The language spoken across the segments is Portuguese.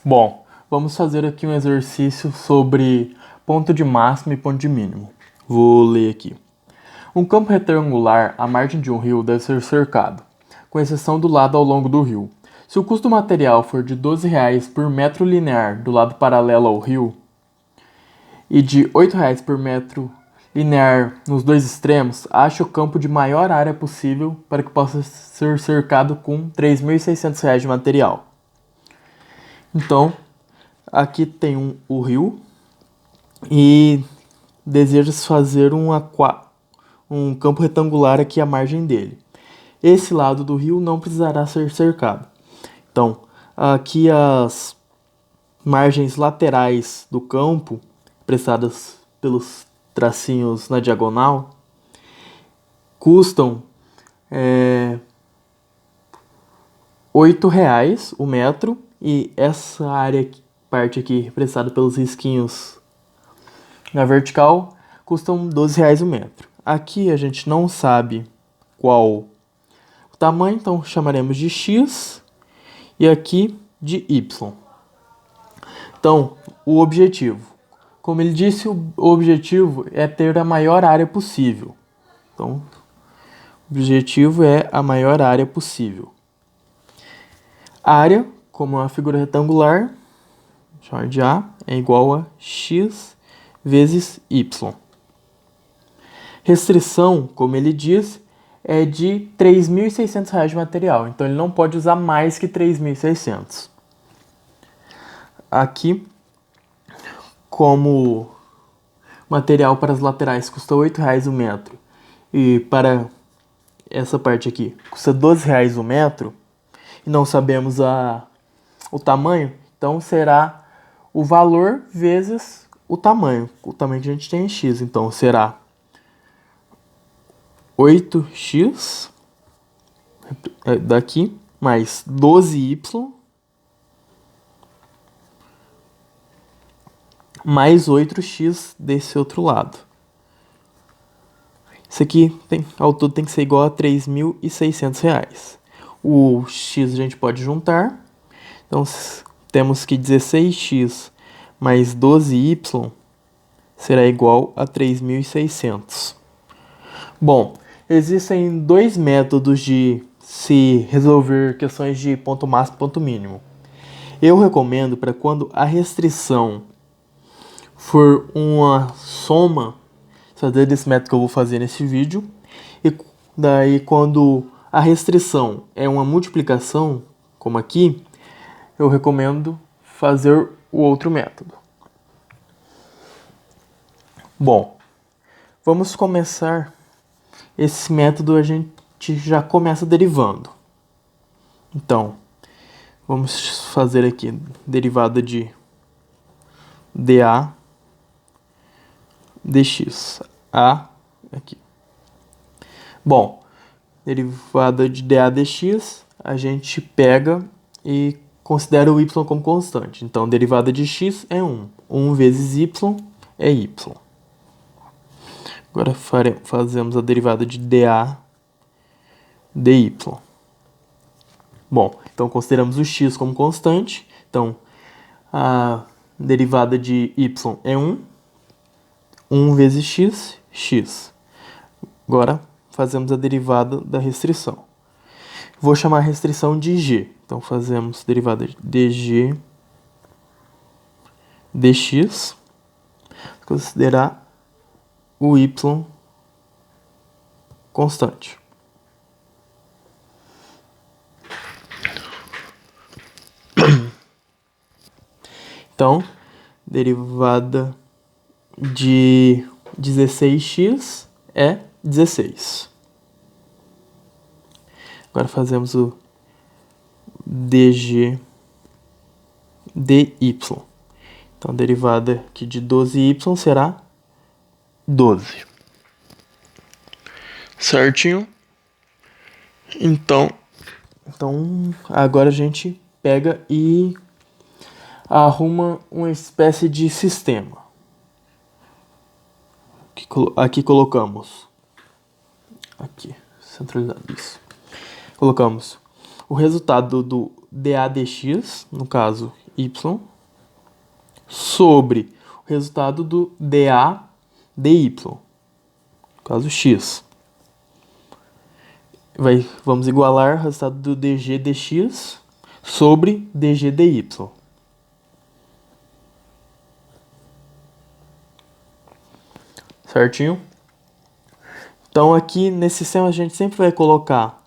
Bom, vamos fazer aqui um exercício sobre ponto de máximo e ponto de mínimo. Vou ler aqui. Um campo retangular à margem de um rio deve ser cercado, com exceção do lado ao longo do rio. Se o custo do material for de R$ 12 por metro linear do lado paralelo ao rio e de R$ 8 por metro linear nos dois extremos, ache o campo de maior área possível para que possa ser cercado com R$ 3.600 de material. Então, aqui tem o rio e deseja-se fazer um campo retangular aqui à margem dele. Esse lado do rio não precisará ser cercado. Então, aqui as margens laterais do campo, expressadas pelos tracinhos na diagonal, custam R$ 8 o metro, e essa parte aqui, representada pelos risquinhos na vertical, custam R$ 12 o metro. Aqui a gente não sabe qual o tamanho, então chamaremos de X e aqui de Y. Então, o objetivo. Como ele disse, o objetivo é ter a maior área possível. Então, o objetivo é a maior área possível. Área, como é uma figura retangular, chamar de A, é igual a X vezes Y. Restrição, como ele diz, é de R$ 3.600 de material. Então, ele não pode usar mais que 3.600. Aqui, como o material para as laterais custa R$ 8 o metro e para essa parte aqui custa R$ 12 o metro, e não sabemos o tamanho, então será o valor vezes o tamanho. O tamanho que a gente tem é X, então será 8x daqui mais 12y mais 8x desse outro lado. Isso aqui ao todo tem que ser igual a R$ 3.600. O x a gente pode juntar. Então temos que 16x mais 12y será igual a 3.600. Bom, existem dois métodos de se resolver questões de ponto máximo e ponto mínimo. Eu recomendo para quando a restrição for uma soma, fazer desse método que eu vou fazer nesse vídeo, e daí quando a restrição é uma multiplicação, como aqui, eu recomendo fazer o outro método. Bom, vamos começar. Esse método a gente já começa derivando. Então, vamos fazer aqui derivada de dA dx. Aqui. Bom, derivada de dA dx, a gente pega e considera o y como constante. Então, derivada de x é 1. 1 vezes y é y. Agora fazemos a derivada de dA dy. Bom, então consideramos o x como constante. Então, a derivada de y é 1. 1 vezes x, x. Agora, fazemos a derivada da restrição. Vou chamar a restrição de g. Então, fazemos derivada de dg dx. Considerar o y constante. Então, derivada de 16x é 16. Agora fazemos o dg dy. Então, a derivada aqui de 12y será 12. Certinho? Então agora a gente pega e arruma uma espécie de sistema. Aqui colocamos, aqui, centralizado isso. Colocamos o resultado do dA dx, no caso y sobre o resultado do dA dy, no caso x. Vamos igualar o resultado do dg dx sobre dg dy. Certinho? Então aqui nesse sistema a gente sempre vai colocar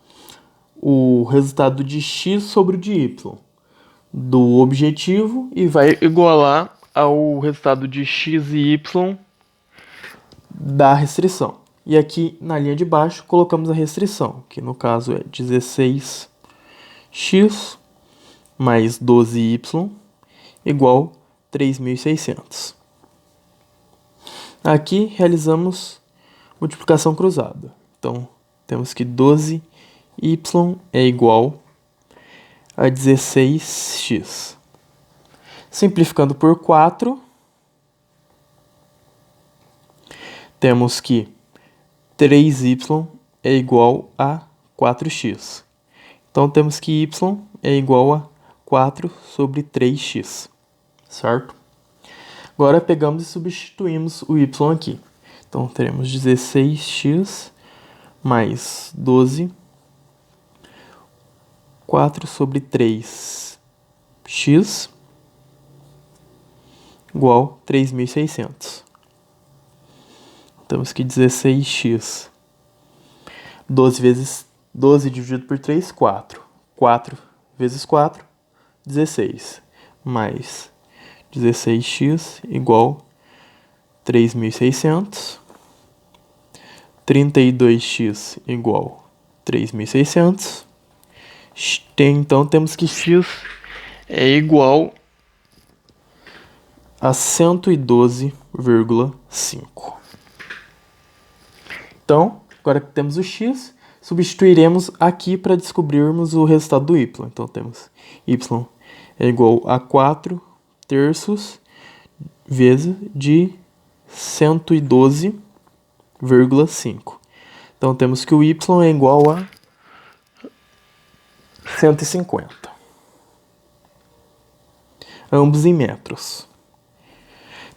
o resultado de x sobre o de y do objetivo e vai igualar ao resultado de x e y da restrição. E aqui na linha de baixo colocamos a restrição, que no caso é 16x mais 12y igual 3.600. Aqui realizamos multiplicação cruzada. Então temos que 12y é igual a 16x. Simplificando por 4, temos que 3y é igual a 4x. Então temos que y é igual a 4 sobre 3x, certo? Agora pegamos e substituímos o y aqui. Então teremos 16x mais 12, 4 sobre 3x igual 3.600. Temos que 16x, 12 dividido por 3, 4. 4 vezes 4, 16. Mais 16x igual 3.600. 32x igual 3.600. Então temos que x é igual a 112,5. Então, agora que temos o x, substituiremos aqui para descobrirmos o resultado do y. Então temos y é igual a 4 terços vezes de 112,5. Então temos que o y é igual a 150. Ambos em metros.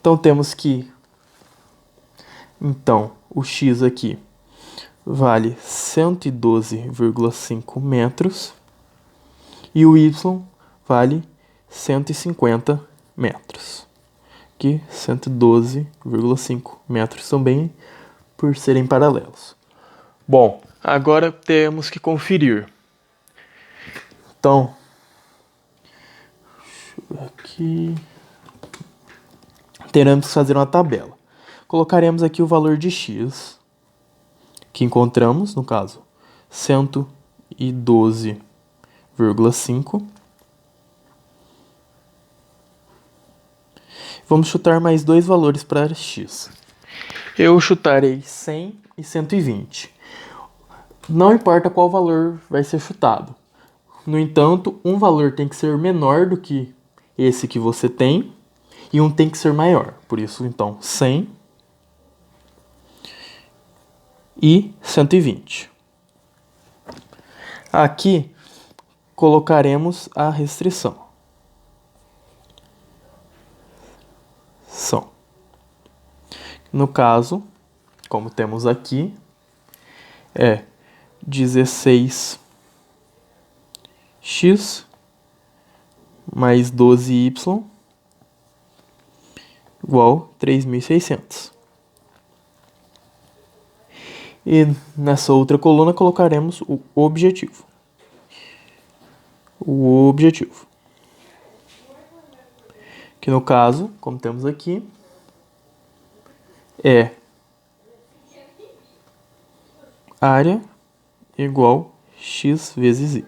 Então temos que o x aqui vale 112,5 metros e o y vale 150 metros. Aqui 112,5 metros também, por serem paralelos. Bom, agora temos que conferir. Então, deixa eu ver aqui. Teremos que fazer uma tabela. Colocaremos aqui o valor de x, que encontramos, no caso, 112,5. Vamos chutar mais dois valores para x. Eu chutarei 100 e 120. Não importa qual valor vai ser chutado. No entanto, um valor tem que ser menor do que esse que você tem e um tem que ser maior. Por isso, então, 100 e 120. Aqui colocaremos a restrição. No caso, como temos aqui, é 16x mais 12y igual 3.600. E nessa outra coluna colocaremos o objetivo. Que no caso, como temos aqui, é área igual x vezes y.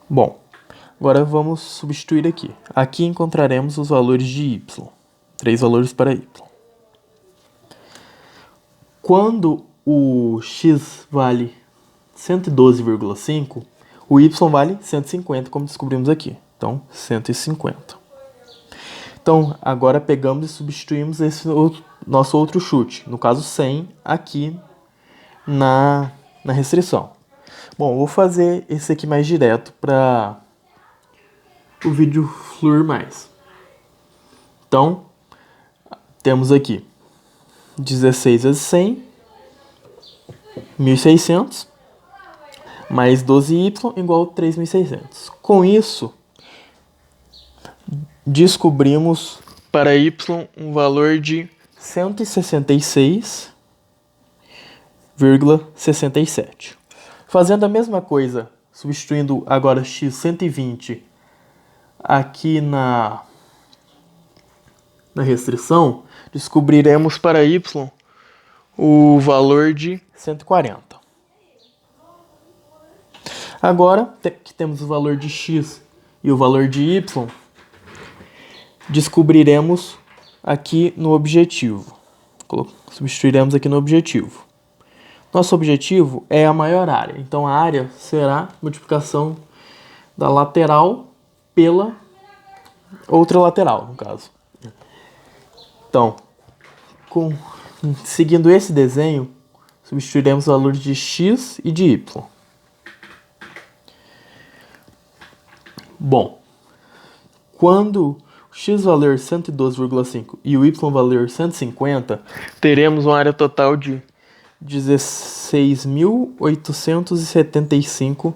Bom, agora vamos substituir aqui. Aqui encontraremos os valores de y. 3 valores para y. Quando o x vale 112,5, o y vale 150, como descobrimos aqui. Então, 150. Então, agora pegamos e substituímos esse nosso outro chute. No caso, 100 aqui na restrição. Bom, vou fazer esse aqui mais direto para o vídeo fluir mais. Então, temos aqui 16 vezes 100, 1.600, mais 12y igual a 3.600. Com isso, descobrimos para y um valor de 166,67. Fazendo a mesma coisa, substituindo agora x 120 aqui na restrição, descobriremos para y o valor de 140. Agora que temos o valor de x e o valor de y, descobriremos aqui no objetivo. Substituiremos aqui no objetivo. Nosso objetivo é a maior área, então a área será multiplicação da lateral pela outra lateral, no caso. Então, seguindo esse desenho, substituiremos os valores de x e de y. Bom, quando o x valer 112,5 e o y valer 150, teremos uma área total de 16.875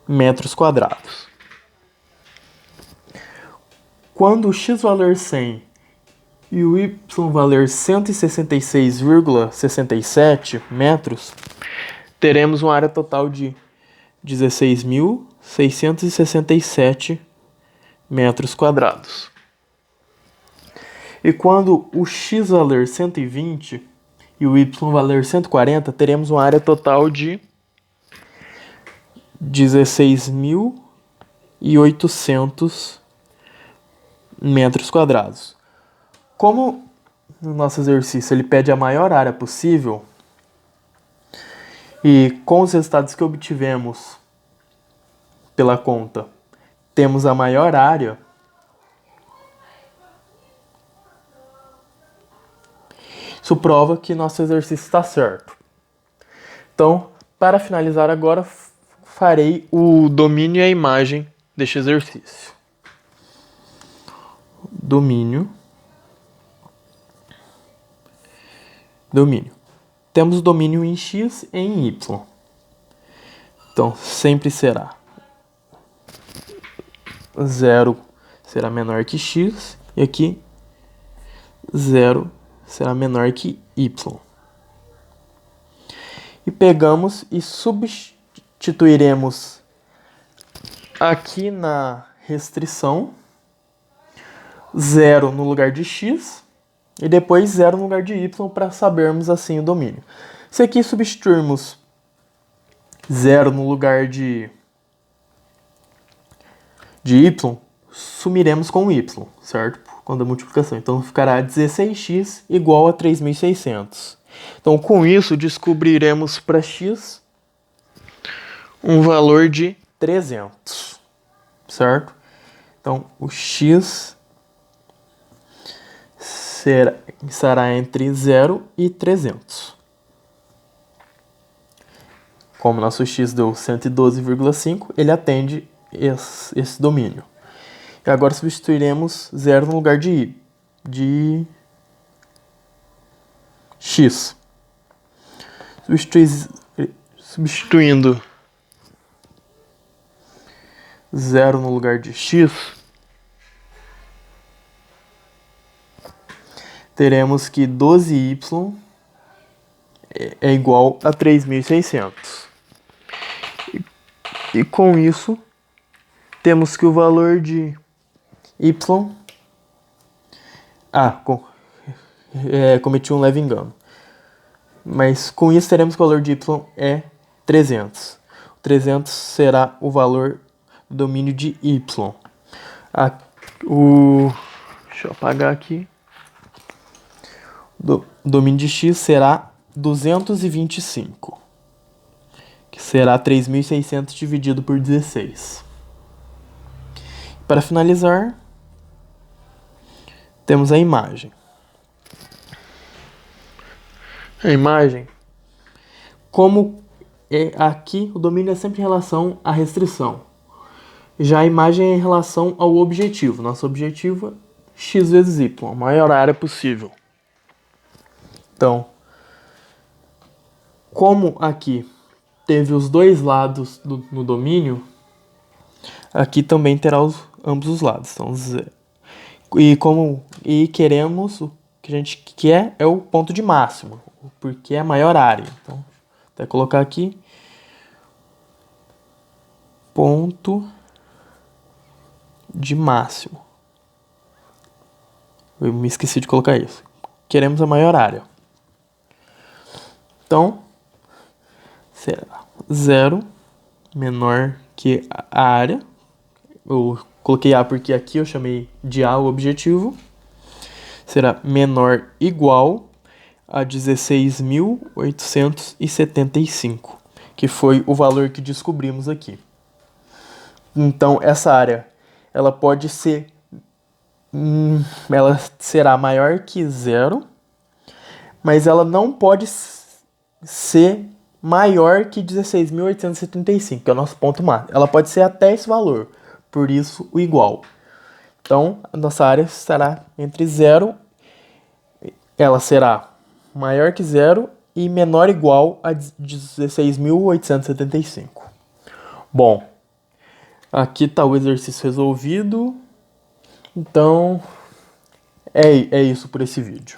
metros quadrados. Quando o x valer 100 e o y valer 166,67 metros, teremos uma área total de 16.667 metros quadrados. E quando o x valer 120 e o y valer 140, teremos uma área total de 16.800 metros quadrados. Como no nosso exercício ele pede a maior área possível, e com os resultados que obtivemos pela conta, temos a maior área, isso prova que nosso exercício está certo. Então, para finalizar agora, farei o domínio e a imagem deste exercício. Domínio. Temos o domínio em x e em y. Então, sempre será 0 será menor que x e aqui 0 será menor que y. E pegamos e substituiremos aqui na restrição 0 no lugar de x e depois 0 no lugar de y para sabermos assim o domínio. Se aqui substituirmos 0 no lugar de y, sumiremos com y, certo? Por conta da multiplicação. Então ficará 16x igual a 3.600. Então com isso descobriremos para x um valor de 300, certo? Então o x será entre 0 e 300. Como nosso x deu 112,5, ele atende esse domínio. E agora substituiremos 0 no lugar de x. Substituindo 0 no lugar de x, teremos que 12y é igual a 3.600. E com isso, temos que o valor de y... cometi um leve engano. Mas com isso teremos que o valor de y é 300. 300 será o valor do domínio de y. Deixa eu apagar aqui. O domínio de x será 225, que será 3.600 dividido por 16. Para finalizar, temos a imagem. A imagem, como aqui o domínio é sempre em relação à restrição. Já a imagem é em relação ao objetivo. Nosso objetivo é x vezes y, a maior área possível. Então, como aqui teve os dois lados no domínio, aqui também terá ambos os lados. Então, e queremos, o que a gente quer é o ponto de máximo, porque é a maior área. Então, até colocar aqui ponto de máximo. Eu me esqueci de colocar isso. Queremos a maior área. Então, será 0 menor que a área. Eu coloquei A porque aqui eu chamei de A o objetivo. Será menor igual a 16.875, que foi o valor que descobrimos aqui. Então, essa área, ela pode ser, ela será maior que 0, mas ela não pode ser maior que 16.875, que é o nosso ponto máximo. Ela pode ser até esse valor, por isso o igual. Então, a nossa área estará entre 0, ela será maior que 0 e menor ou igual a 16.875. Bom, aqui está o exercício resolvido. Então, é isso por esse vídeo.